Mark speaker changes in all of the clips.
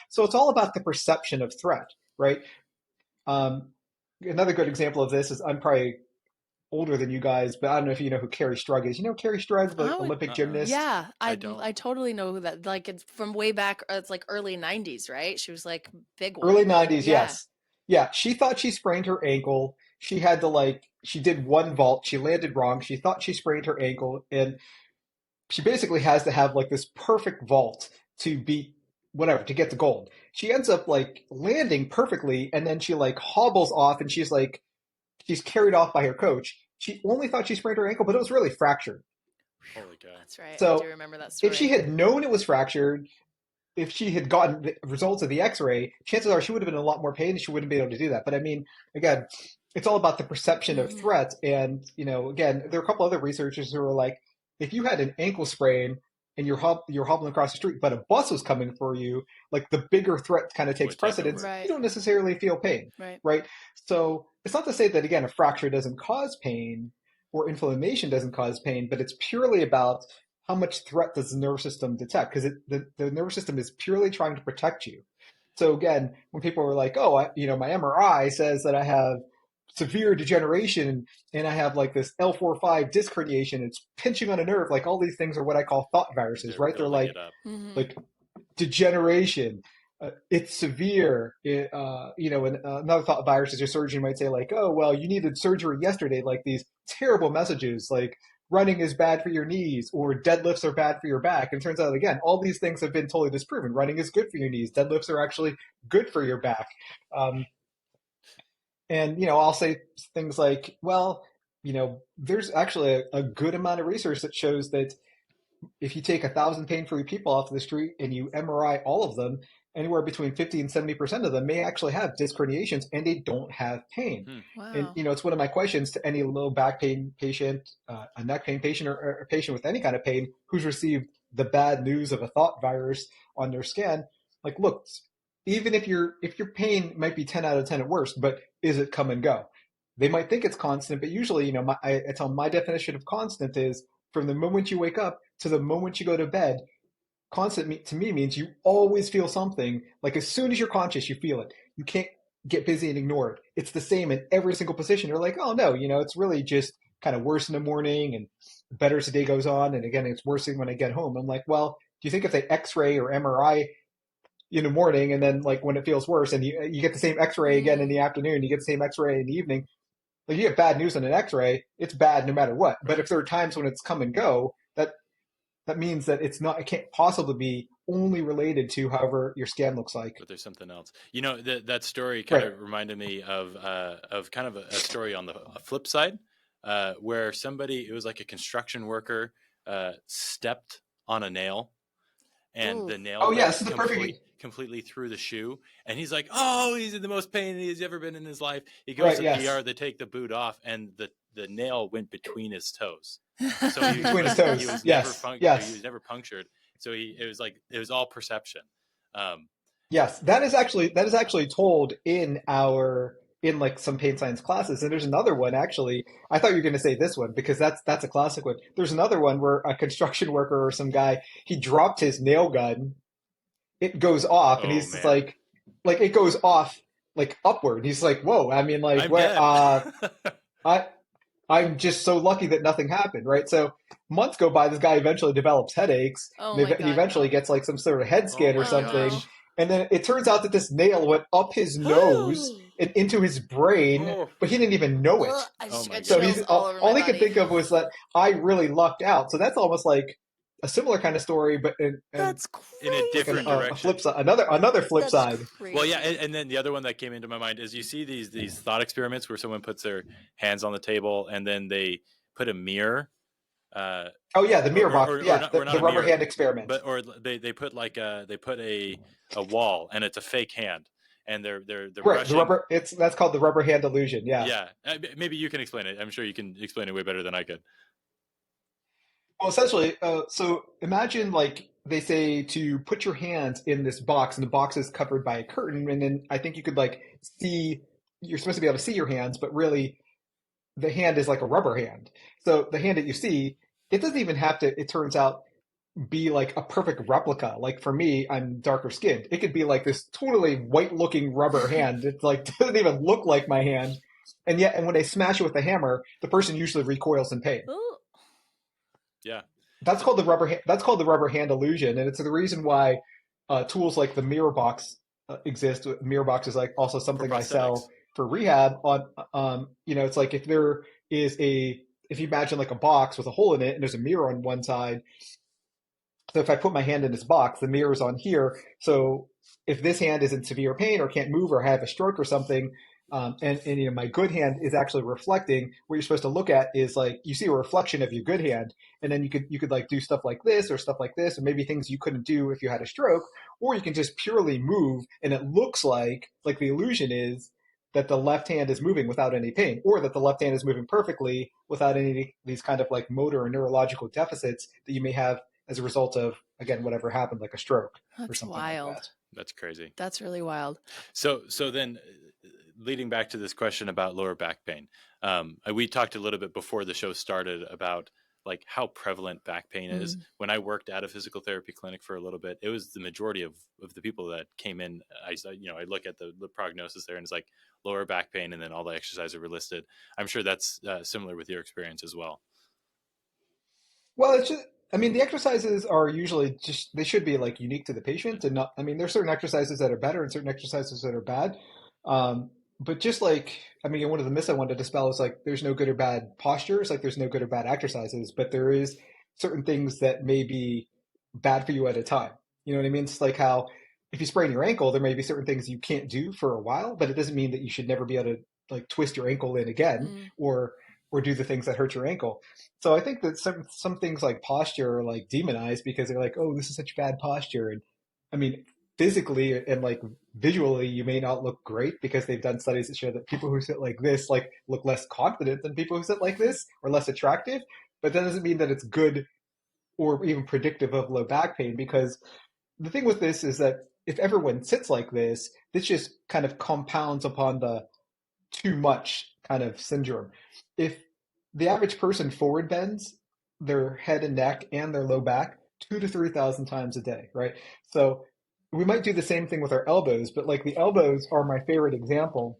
Speaker 1: So it's all about the perception of threat, right? Another good example of this is I'm probably older than you guys, but I don't know if you know who Carrie Strug is. You know Carrie Strug, the
Speaker 2: Oh,
Speaker 1: Olympic
Speaker 3: Uh-uh.
Speaker 1: gymnast?
Speaker 2: yeah.
Speaker 3: I
Speaker 2: I
Speaker 3: don't.
Speaker 2: I totally know who that. Like it's from way back. It's like early '90s, right? She was like big
Speaker 1: Early
Speaker 2: one.
Speaker 1: 90s,
Speaker 2: Yeah.
Speaker 1: yes. Yeah, she thought she sprained her ankle. She had to she did one vault. She landed wrong. She thought she sprained her ankle. And she basically has to have like this perfect vault to beat whatever, to get the gold. She ends up like landing perfectly. And then she like hobbles off and she's carried off by her coach. She only thought she sprained her ankle, but it was really fractured.
Speaker 3: Holy cow.
Speaker 2: That's right. I do
Speaker 1: So
Speaker 2: remember that
Speaker 1: if she
Speaker 2: story.
Speaker 1: had known it was fractured, if she had gotten the results of the x-ray, chances are she would have been in a lot more pain and she wouldn't be able to do that. But I mean, again, it's all about the perception of
Speaker 2: Hmm.
Speaker 1: threat. And, again, there are a couple other researchers who are like, if you had an ankle sprain and you're hobbling across the street, but a bus was coming for you, like the bigger threat kind of takes
Speaker 3: Would take
Speaker 1: precedence.
Speaker 3: over.
Speaker 1: You
Speaker 2: Right.
Speaker 1: don't necessarily feel pain,
Speaker 2: Right.
Speaker 1: right? So it's not to say that, again, a fracture doesn't cause pain or inflammation doesn't cause pain, but it's purely about how much threat does the nervous system detect? Because the nervous system is purely trying to protect you. So again, when people are like, "Oh, my MRI says that I have severe degeneration and I have like this L4-5 disc herniation, it's pinching on a nerve," like all these things are what I call thought viruses,
Speaker 3: They're
Speaker 1: right? They're
Speaker 3: building it
Speaker 1: like
Speaker 3: up.
Speaker 2: Hmm.
Speaker 1: like degeneration. It's severe. And another thought virus is your surgeon might say like, "Oh, well, you needed surgery yesterday." Like these terrible messages, like running is bad for your knees or deadlifts are bad for your back. And it turns out again, all these things have been totally disproven. Running is good for your knees. Deadlifts are actually good for your back. Um, and I'll say things like, "Well, there's actually a good amount of research that shows that if you take 1,000 pain-free people off the street and you MRI all of them, anywhere between 50 and 70% of them may actually have disc herniations and they don't have pain."
Speaker 3: Hmm.
Speaker 1: And,
Speaker 2: Wow.
Speaker 1: it's one of my questions to any low back pain patient, a neck pain patient, or a patient with any kind of pain who's received the bad news of a thought virus on their scan. Like, look, even if your pain might be 10 out of 10 at worst, but is it come and go? They might think it's constant, but usually, I tell my definition of constant is from the moment you wake up to the moment you go to bed. Constant to me means you always feel something. Like as soon as you're conscious, you feel it. You can't get busy and ignore it. It's the same in every single position. You're like, oh no, it's really just kind of worse in the morning and better as the day goes on. And again, it's worse when I get home. I'm like, well, do you think if they X-ray or MRI in the morning and then like when it feels worse and you get the same X-ray again in
Speaker 2: Hmm.
Speaker 1: the afternoon, you get the same X-ray in the evening, like you get bad news on an X-ray, it's bad no matter what. But
Speaker 3: Right.
Speaker 1: if there are times when it's come and go, that means that it can't possibly be only related to however your scan looks like.
Speaker 3: But there's something else. That story kind
Speaker 1: Right.
Speaker 3: of reminded me of kind of a story on the flip side, where somebody, it was like a construction worker, stepped on a nail, and
Speaker 2: Ooh.
Speaker 3: the nail
Speaker 1: Oh yeah,
Speaker 3: went
Speaker 1: this is the perfect.
Speaker 3: completely through the shoe, and he's like, "Oh, he's in the most pain he's ever been in his life." He goes
Speaker 1: Right.
Speaker 3: to the
Speaker 1: Yes.
Speaker 3: ER. They take the boot off, and the nail went between his toes. So he was
Speaker 1: Between his
Speaker 3: like,
Speaker 1: toes. Yes.
Speaker 3: he was
Speaker 1: Yes.
Speaker 3: never punctured. So it was all perception. Um,
Speaker 1: Yes. That is actually told in like some pain science classes. And there's another one actually. I thought you were going to say this one because that's a classic one. There's another one where a construction worker or some guy he dropped his nail gun. It goes off, and
Speaker 3: oh
Speaker 1: he's just
Speaker 3: man,
Speaker 1: like it goes off like upward. He's like, "Whoa!" I mean, like,
Speaker 3: I'm
Speaker 1: where?
Speaker 3: dead.
Speaker 1: I I'm just so lucky that nothing happened, right? So months go by. This guy eventually develops headaches.
Speaker 2: Oh
Speaker 1: And
Speaker 2: my
Speaker 1: he
Speaker 2: God,
Speaker 1: eventually
Speaker 2: no.
Speaker 1: gets like some sort of head
Speaker 3: Oh
Speaker 1: scan or
Speaker 3: my
Speaker 2: Oh
Speaker 1: something.
Speaker 2: no.
Speaker 3: gosh.
Speaker 1: And then it turns out that this nail went up his nose and into his brain,
Speaker 3: Oh,
Speaker 1: but he didn't even know it.
Speaker 2: Ugh, I
Speaker 3: oh
Speaker 2: just
Speaker 3: my
Speaker 2: got
Speaker 1: So
Speaker 3: goodness.
Speaker 2: chills
Speaker 1: he's
Speaker 2: all over my
Speaker 1: all he could
Speaker 2: body.
Speaker 1: think of was that I really lucked out. So that's almost like a similar kind of story, but and
Speaker 2: That's
Speaker 3: In a
Speaker 1: like
Speaker 3: different
Speaker 2: crazy.
Speaker 1: a flip
Speaker 3: direction.
Speaker 1: side, another flip
Speaker 2: That is
Speaker 1: side.
Speaker 3: Well, yeah,
Speaker 2: crazy.
Speaker 3: and then the other one that came into my mind is you see these thought experiments where someone puts their hands on the table and then they put a mirror, uh,
Speaker 1: Oh yeah, the mirror box.
Speaker 3: or
Speaker 1: Yeah,
Speaker 3: not, or not
Speaker 1: the
Speaker 3: a
Speaker 1: rubber
Speaker 3: mirror,
Speaker 1: hand experiment.
Speaker 3: but or they put like they put a wall and it's a fake hand, and they're
Speaker 1: Right, the
Speaker 3: brushing.
Speaker 1: rubber. That's called the rubber hand illusion. Yeah.
Speaker 3: Yeah, maybe you can explain it. I'm sure you can explain it way better than I could.
Speaker 1: Well, essentially, so imagine like they say to put your hands in this box, and the box is covered by a curtain, and then I think you could like see. You're supposed to be able to see your hands, but really the hand is like a rubber hand. So the hand that you see, it doesn't even have to. It turns out be like a perfect replica. Like for me, I'm darker skinned. It could be like this totally white looking rubber hand. It's like doesn't even look like my hand. And when they smash it with a hammer, the person usually recoils in pain.
Speaker 2: Ooh.
Speaker 3: Yeah.
Speaker 1: That's called the that's called the rubber hand illusion, and it's the reason why tools like the mirror box exist. Mirror box is like also
Speaker 3: For
Speaker 1: something I
Speaker 3: prosthetics.
Speaker 1: sell for rehab. On it's like if there is if you imagine like a box with a hole in it, and there's a mirror on one side. So if I put my hand in this box, the mirror's on here. So if this hand is in severe pain or can't move or have a stroke or something, and my good hand is actually reflecting, what you're supposed to look at is like you see a reflection of your good hand, and then you could like do stuff like this or stuff like this, or maybe things you couldn't do if you had a stroke, or you can just purely move, and it looks like the illusion is that the left hand is moving without any pain, or that the left hand is moving perfectly without any of these kind of like motor or neurological deficits that you may have as a result of, again, whatever happened, like a stroke or
Speaker 2: That's
Speaker 1: something like
Speaker 2: wild.
Speaker 1: that.
Speaker 3: That's crazy.
Speaker 2: That's really wild.
Speaker 3: So then leading back to this question about lower back pain, we talked a little bit before the show started about like how prevalent back pain is. When I worked at a physical therapy clinic for a little bit, it was the majority of the people that came in. I look at the prognosis there and it's like lower back pain, and then all the exercises were listed. I'm sure that's similar with your experience as well.
Speaker 1: Well, it's just, I mean, the exercises are usually just, they should be like unique to the patient and not, I mean, there's certain exercises that are better and certain exercises that are bad. But just like, I mean, one of the myths I wanted to dispel is like, there's no good or bad postures, like there's no good or bad exercises, but there is certain things that may be bad for you at a time. You know what I mean? It's like how if you sprain your ankle, there may be certain things you can't do for a while, but it doesn't mean that you should never be able to like twist your ankle in again or do the things that hurt your ankle. So I think that some things like posture are like demonized because they're like, oh, this is such bad posture. And I mean, physically and like visually, you may not look great because they've done studies that show that people who sit like this like look less confident than people who sit like this or less attractive. But that doesn't mean that it's good or even predictive of low back pain, because the thing with this is that if everyone sits like this just kind of compounds upon the too much kind of syndrome. If the average person forward bends their head and neck and their low back 2 to 3,000 times a day, right? So we might do the same thing with our elbows, but like the elbows are my favorite example.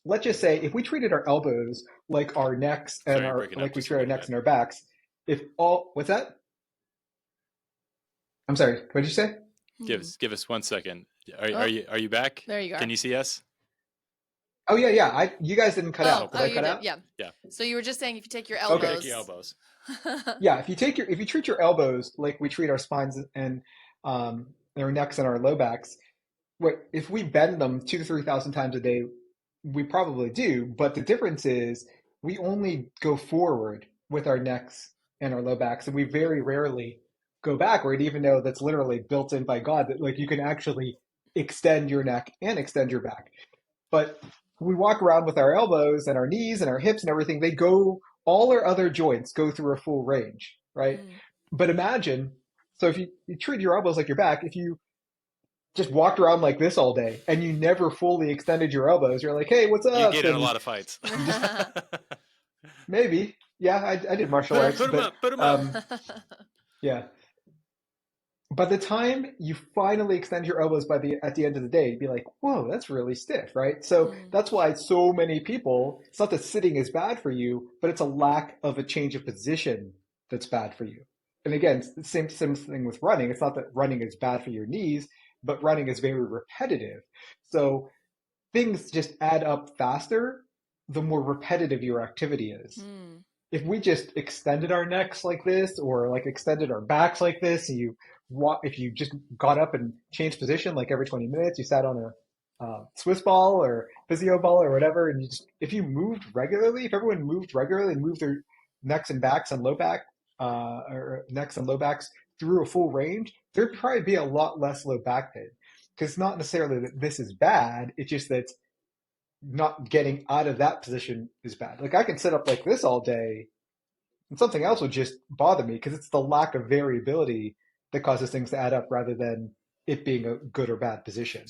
Speaker 1: Let's just say if we treated our elbows like our necks and
Speaker 3: Sorry, you're
Speaker 1: our
Speaker 3: breaking up
Speaker 1: like we
Speaker 3: just a
Speaker 1: treat our
Speaker 3: little
Speaker 1: necks
Speaker 3: bit.
Speaker 1: and our backs, if all what's that? I'm sorry, what did you say?
Speaker 3: Give us 1 second. Are you back?
Speaker 2: There you are.
Speaker 3: Can you see us?
Speaker 1: Oh yeah. You guys didn't cut out. Did I
Speaker 2: you
Speaker 1: cut
Speaker 2: did.
Speaker 1: out?
Speaker 2: Yeah.
Speaker 3: Yeah.
Speaker 2: So you were just saying if you take your
Speaker 1: Okay.
Speaker 2: elbows.
Speaker 3: Take your elbows.
Speaker 1: Yeah, if you treat your elbows like we treat our spines and our necks and our low backs, if we bend them 2 to 3,000 times a day, we probably do. But the difference is we only go forward with our necks and our low backs, and we very rarely go backward, even though that's literally built in by God that like you can actually extend your neck and extend your back. But we walk around with our elbows and our knees and our hips and everything, they go, all our other joints go through a full range, right? But imagine, so if you treat your elbows like your back, if you just walked around like this all day and you never fully extended your elbows, you're like, hey, what's
Speaker 3: You
Speaker 1: up?
Speaker 3: get in a
Speaker 1: And
Speaker 3: lot of fights.
Speaker 1: maybe, yeah, I did martial arts,
Speaker 3: Put 'em
Speaker 1: but
Speaker 3: up. Put 'em up.
Speaker 1: yeah. By the time you finally extend your elbows at the end of the day, you'd be like, whoa, that's really stiff, right? So that's why so many people, it's not that sitting is bad for you, but it's a lack of a change of position that's bad for you. And again, it's the same thing with running. It's not that running is bad for your knees, but running is very repetitive. So things just add up faster the more repetitive your activity is. If we just extended our necks like this or like extended our backs like this, and if you just got up and changed position like every 20 minutes, you sat on a Swiss ball or physio ball or whatever, and if you moved regularly, if everyone moved regularly and moved their necks and backs and low back or necks and low backs through a full range, there'd probably be a lot less low back pain. Because it's not necessarily that this is bad, it's just that not getting out of that position is bad. Like I can sit up like this all day and something else would just bother me because it's the lack of variability that causes things to add up rather than it being a good or bad position.